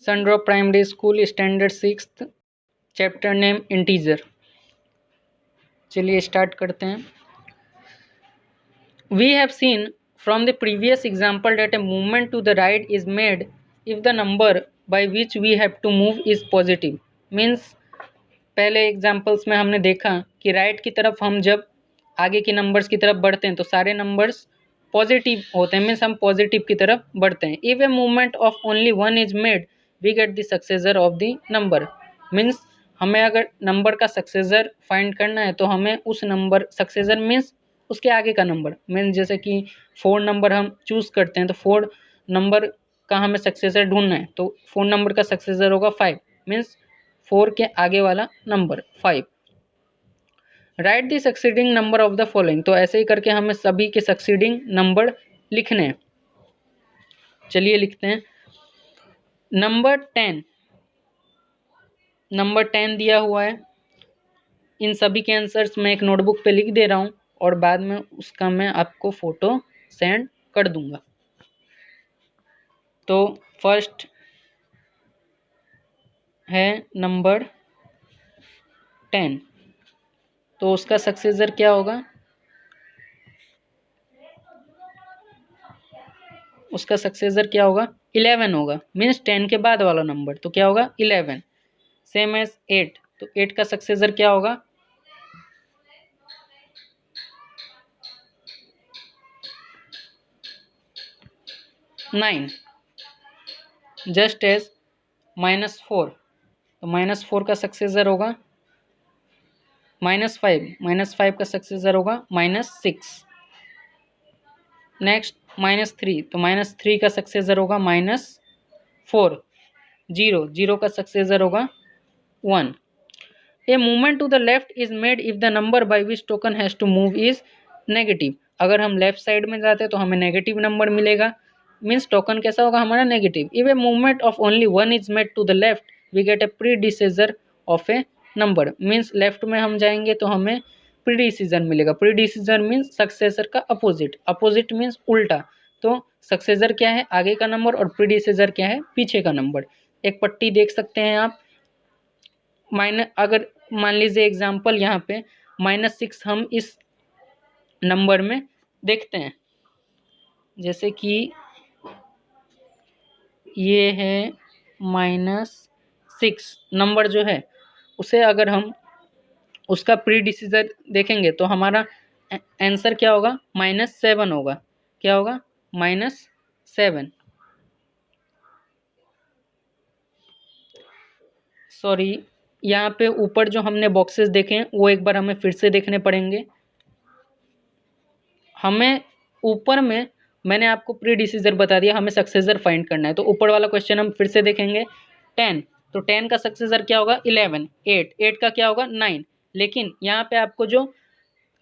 Sundrop primary school, standard 6th, chapter name integer. चलिए start करते हैं। We have seen from the previous example that a movement to the right is made if the number by which we have to move is positive. Means पहले examples में हमने देखा कि right की तरफ हम जब आगे के नंबर्स की तरफ बढ़ते हैं तो सारे नंबर्स पॉजिटिव होते हैं, मीन्स हम पॉजिटिव की तरफ बढ़ते हैं। If a movement of only one is made we get the successor of the number. Means हमें अगर नंबर का सक्सेसर फाइंड करना है तो हमें उस नंबर, सक्सेसर मीन्स उसके आगे का नंबर, मीन्स जैसे कि 4 नंबर हम चूज़ करते हैं तो 4 नंबर का हमें सक्सेसर ढूंढना है तो 4 नंबर का सक्सेसर होगा 5, मीन्स 4 के आगे वाला number 5। Right the succeeding number of the following, तो ऐसे ही करके हमें सभी के सक्सीडिंग नंबर लिखने हैं। चलिए लिखते हैं। नंबर 10 दिया हुआ है। इन सभी के आंसर्स मैं एक नोटबुक पे लिख दे रहा हूँ और बाद में उसका मैं आपको फोटो सेंड कर दूंगा। तो फर्स्ट है नंबर 10, तो उसका सक्सेसर क्या होगा? उसका सक्सेसर क्या होगा? 11 होगा, मीन्स 10 के बाद वाला नंबर, तो क्या होगा? 11। सेम एज 8, तो 8 का सक्सेसर क्या होगा? 9। जस्ट एज -4, तो -4 का सक्सेसर होगा -5, -5 का सक्सेसर होगा -6। नेक्स्ट -3, तो -3 का सक्सेसर होगा -4। 0 का सक्सेसर होगा 1। A movement to the left is made if the number by which token has to move is negative. अगर हम लेफ्ट साइड में जाते हैं तो हमें नेगेटिव नंबर मिलेगा, मीन्स टोकन कैसा होगा हमारा? Negative. If a movement of only one is made to the left we get a predecessor of a number. Means left में हम जाएंगे तो हमें प्रीडिसीजर मिलेगा। प्रीडिसीजर मीन्स सक्सेसर का अपोजिट, अपोजिट मीन्स उल्टा। तो सक्सेसर क्या है? आगे का नंबर, और प्रीडिसीजर क्या है? पीछे का नंबर। एक पट्टी देख सकते हैं आप। अगर मान लीजिए एग्जाम्पल यहाँ पे -6 हम इस नंबर में देखते हैं, जैसे कि ये है -6 नंबर जो है, उसे अगर हम उसका प्रीडिसीजर देखेंगे तो हमारा आंसर क्या होगा? -7 होगा। क्या होगा? -7। सॉरी, यहाँ पे ऊपर जो हमने बॉक्सेस देखे हैं वो एक बार हमें फिर से देखने पड़ेंगे। हमें ऊपर में मैंने आपको प्रीडिसीजर बता दिया, हमें सक्सेसर फाइंड करना है। तो ऊपर वाला क्वेश्चन हम फिर से देखेंगे। 10, तो 10 का सक्सेसर क्या होगा? 11। 8 का क्या होगा? 9। लेकिन यहाँ पे आपको जो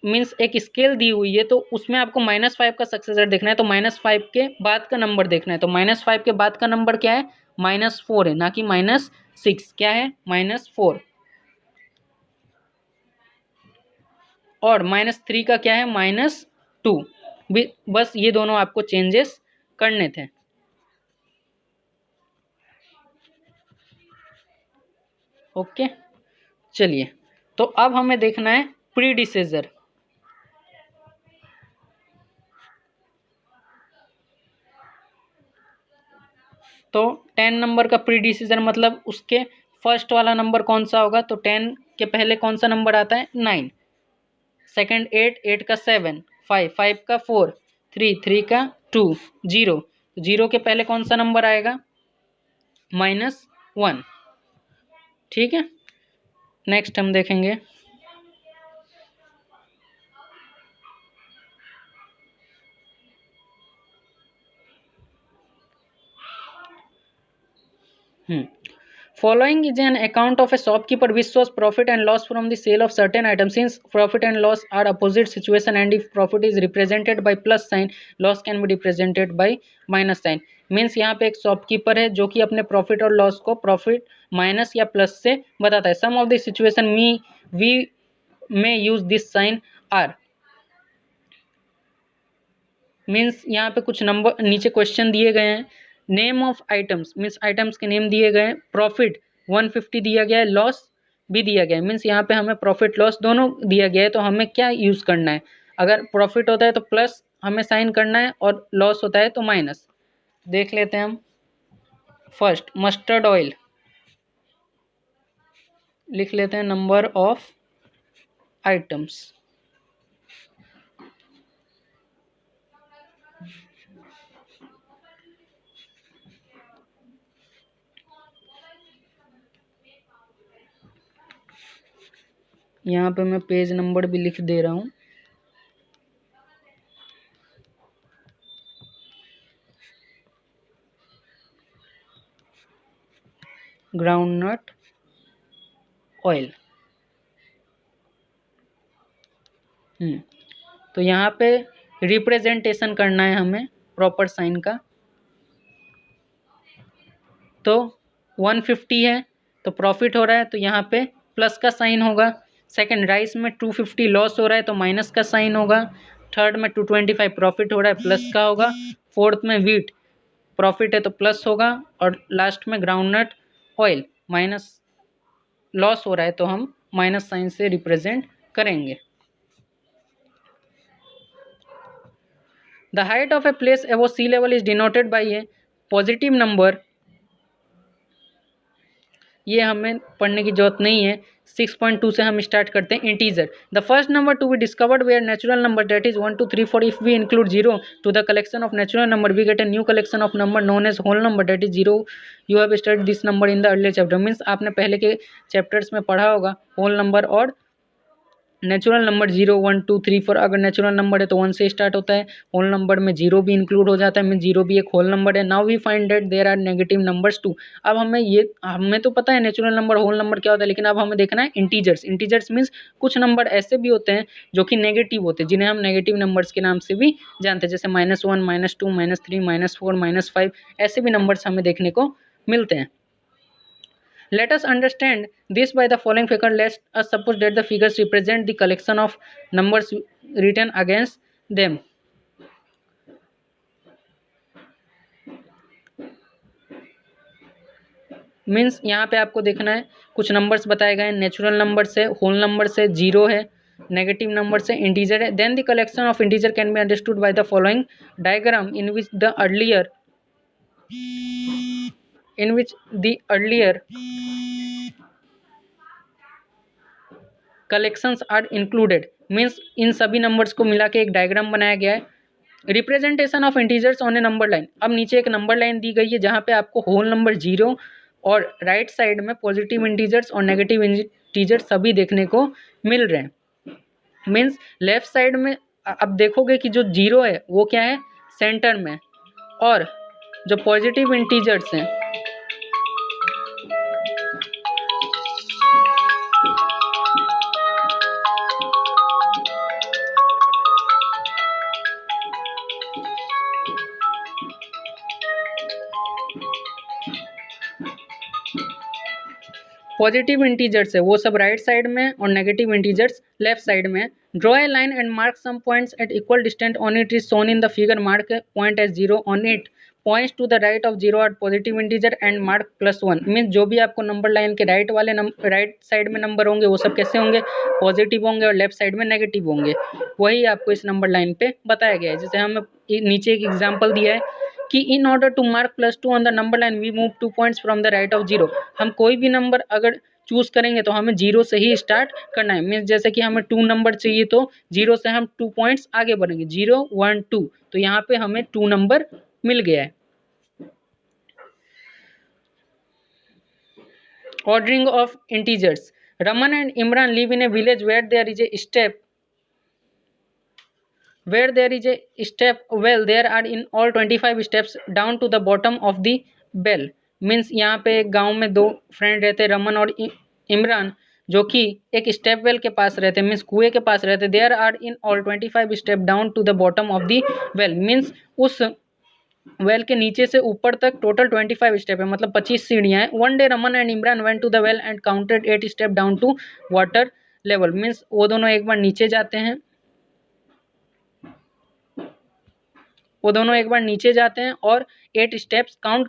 मीन्स एक स्केल दी हुई है तो उसमें आपको -5 का सक्सेसर देखना है, तो -5 के बाद का नंबर देखना है। तो -5 के बाद का नंबर क्या है? -4 है, ना कि -6। क्या है? -4। और -3 का क्या है? -2। बस ये दोनों आपको चेंजेस करने थे। ओके, चलिए, तो अब हमें देखना है प्रीडिसेसर। तो 10 नंबर का प्रीडिसीजर मतलब उसके फर्स्ट वाला नंबर कौन सा होगा? तो 10 के पहले कौन सा नंबर आता है? 9। सेकंड 8 का 7, 5 का 4, 3 का 2, 0। 0 के पहले कौन सा नंबर आएगा? -1। ठीक है, नेक्स्ट हम देखेंगे। Following is an account of a shopkeeper which shows profit and loss from the sale of certain items. Since profit and loss are opposite situation and if profit is represented by plus sign, loss can be represented by minus sign. Means यहाँ पे एक shopkeeper है जो कि अपने profit और loss को profit minus या प्लस से बताता है। Some of the situation we may use this sign are. Means यहाँ पे कुछ नंबर नीचे क्वेश्चन दिए गए हैं name of items means items के नेम दिए गए, प्रॉफिट 150 दिया गया है, लॉस भी दिया गया है, मीन्स यहाँ पे हमें प्रॉफिट लॉस दोनों दिया गया है। तो हमें क्या यूज़ करना है, अगर प्रॉफिट होता है तो प्लस हमें साइन करना है और लॉस होता है तो माइनस। देख लेते हैं हम। फर्स्ट मस्टर्ड ऑयल लिख लेते हैं, नंबर ऑफ आइटम्स, यहाँ पे मैं पेज नंबर भी लिख दे रहा हूँ। Groundnut oil. तो यहाँ पे रिप्रेजेंटेशन करना है हमें प्रॉपर साइन का। तो 150 है तो प्रॉफिट हो रहा है तो यहाँ पे प्लस का साइन होगा। सेकंड राइस में 250 लॉस हो रहा है तो माइनस का साइन होगा। थर्ड में 225 प्रॉफिट हो रहा है प्लस का होगा। फोर्थ में व्हीट प्रॉफिट है तो प्लस होगा। और लास्ट में ग्राउंडनट ऑयल माइनस लॉस हो रहा है तो हम माइनस साइन से रिप्रेजेंट करेंगे। The height of a place above sea level is denoted by a positive number. ये हमें पढ़ने की जरूरत नहीं है। 6.2 से हम स्टार्ट करते हैं। Integer the first number to be discovered were natural number that is 1 2 3 4 if we include 0 to the collection of natural number we get a new collection of number known as whole number that is 0। You have studied this number in the earlier chapter. Means आपने पहले के chapters में पढ़ा होगा whole number और natural number 0 1 2 3 4। अगर natural number है तो 1 से स्टार्ट होता है। होल नंबर में 0 भी इंक्लूड हो जाता है, मीन 0 भी एक होल नंबर है। Now we find that there are negative numbers too. अब हमें तो पता है नेचुरल नंबर होल नंबर क्या होता है, लेकिन अब हमें देखना है इंटीजर्स। इंटीजर्स मीन्स कुछ नंबर ऐसे भी होते हैं जो कि नेगेटिव होते हैं, जिन्हें हम नेगेटिव नंबर्स के नाम से भी जानते हैं, जैसे -1 -2 -3 -4 -5 ऐसे भी नंबर्स हमें देखने को मिलते हैं। Let us understand this by the following figure. Let us suppose that the figures represent the collection of numbers written against them. Means यहाँ पे आपको देखना है कुछ नंबर्स बताए गए हैं। नेचुरल नंबर से, होल नंबर से, 0 है, नेगेटिव नंबर से, इंटीजर है। Then the collection of integer can be understood by the following diagram in which the earlier collections are included. Means इन सभी नंबर्स को मिला के एक डायग्राम बनाया गया है। Representation of integers on A number line. अब नीचे एक नंबर लाइन दी गई है जहाँ पे आपको होल नंबर 0 और राइट साइड में पॉजिटिव इंटीजर्स और नेगेटिव इंटीजर्स सभी देखने को मिल रहे हैं। मीन्स लेफ्ट साइड में अब देखोगे कि जो 0 है वो क्या है, सेंटर में, और जो पॉजिटिव इंटीजर्स हैं पॉजिटिव इंटीजर्स है वो सब राइट साइड में और नेगेटिव इंटीजर्स लेफ्ट साइड में। Draw a line and mark some points at equal distance on it is shown in the figure. Mark point as 0 on it points to the right of 0 are positive integer and mark +1। Means जो भी आपको number line के right side में number होंगे वो सब कैसे होंगे, पॉजिटिव होंगे, और लेफ्ट साइड में नेगेटिव होंगे। वही आपको इस नंबर लाइन पे बताया गया है। जैसे हमें नीचे एक एग्जाम्पल दिया है कि in order to mark +2 on the number line we move 2 points from the right of 0। हम कोई भी नंबर अगर चूज करेंगे तो हमें 0 से ही स्टार्ट करना है। मीन्स जैसे कि हमें 2 नंबर चाहिए तो 0 से हम 2 पॉइंट्स आगे बढ़ेंगे, 0 1 2। तो यहाँ पे हमें 2 नंबर मिल गया है। Ordering of integers. Raman and Imran live in a village where there is a step well there are in all 25 steps down to the bottom of the bell। Means यहाँ पे एक गांव में 2 फ्रेंड रहते, रमन और इमरान, जो कि एक स्टेप वेल के पास रहते, मीन्स कुएं के पास रहते। There are in all 25 step down to the bottom of the well. Means उस वेल के नीचे से ऊपर तक टोटल 25 स्टेप है, मतलब 25 सीढ़ियाँ हैं। One day Raman and Imran went to the well and counted 8 step down to water level. Means वो दोनों एक बार नीचे जाते हैं, वो दोनों एक बार नीचे जाते हैं और 8 स्टेप्स काउंट,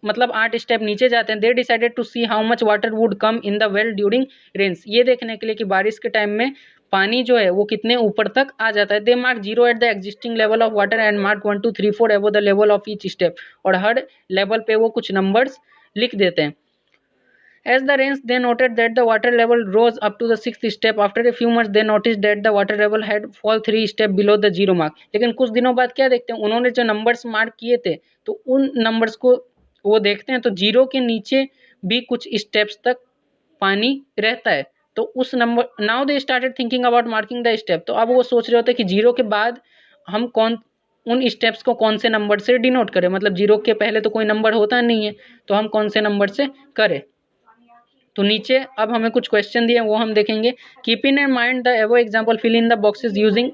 मतलब 8 स्टेप नीचे जाते हैं। They decided to see how much water would come in the well during rains, ये देखने के लिए कि बारिश के टाइम में पानी जो है वो कितने ऊपर तक आ जाता है। They mark 0 at the existing level of water and mark 1 2 3 4 above the level of each step, और हर लेवल पे वो कुछ नंबर्स लिख देते हैं। As the rains, they noted that the water level rose up to the 6th step. After a few months, they noticed that the water level had fall 3 step below the 0 mark. लेकिन कुछ दिनों बाद क्या देखते हैं, उन्होंने जो numbers mark किए थे तो उन नंबर्स को वो देखते हैं तो 0 के नीचे भी कुछ स्टेप्स तक पानी रहता है। तो उस number, now they started thinking about marking the step, तो अब वो सोच रहे होते हैं कि 0 के बाद हम उन स्टेप्स को कौन से नंबर से डिनोट करें, मतलब 0 के पहले तो कोई नंबर होता नहीं है तो हम कौन से नंबर से करें। तो नीचे अब हमें कुछ क्वेश्चन दिए वो हम देखेंगे। Keep in mind the above example, fill in the boxes using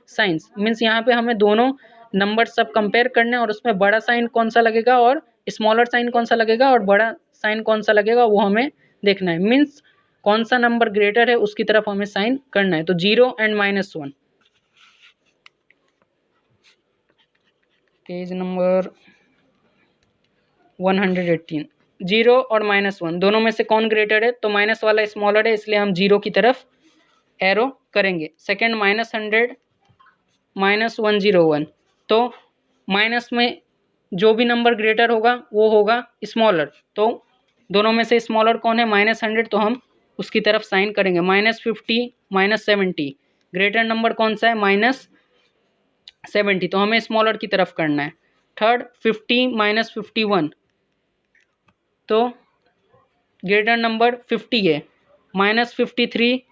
signs, means यहाँ पे हमें दोनों नंबर सब कंपेयर करने और उसमें बड़ा साइन कौन सा लगेगा और स्मॉलर साइन कौन सा लगेगा और बड़ा साइन कौन सा लगेगा वो हमें देखना है। मीन्स कौन सा नंबर ग्रेटर है उसकी तरफ हमें साइन करना है। तो 0 एंड -1, पेज नंबर 118, 0 और -1 दोनों में से कौन ग्रेटर है, तो माइनस वाला स्मॉलर है इसलिए हम 0 की तरफ एरो करेंगे। सेकेंड -100 -101, तो माइनस में जो भी नंबर ग्रेटर होगा वो होगा स्मॉलर, तो दोनों में से स्मॉलर कौन है, -100, तो हम उसकी तरफ साइन करेंगे। -50 -70, ग्रेटर नंबर कौन सा है, -70, तो हमें स्मॉलर की तरफ करना है। थर्ड 50 -51, तो ग्रेटर नंबर 50 है। -53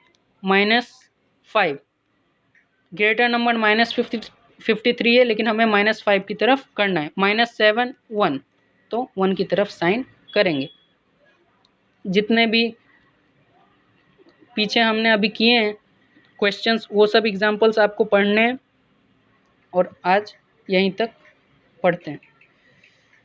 -5, ग्रेटर नंबर -53 है लेकिन हमें -5 की तरफ करना है। -7 1, तो 1 की तरफ साइन करेंगे। जितने भी पीछे हमने अभी किए हैं क्वेश्चंस वो सब एग्जांपल्स आपको पढ़ने हैं और आज यहीं तक पढ़ते हैं।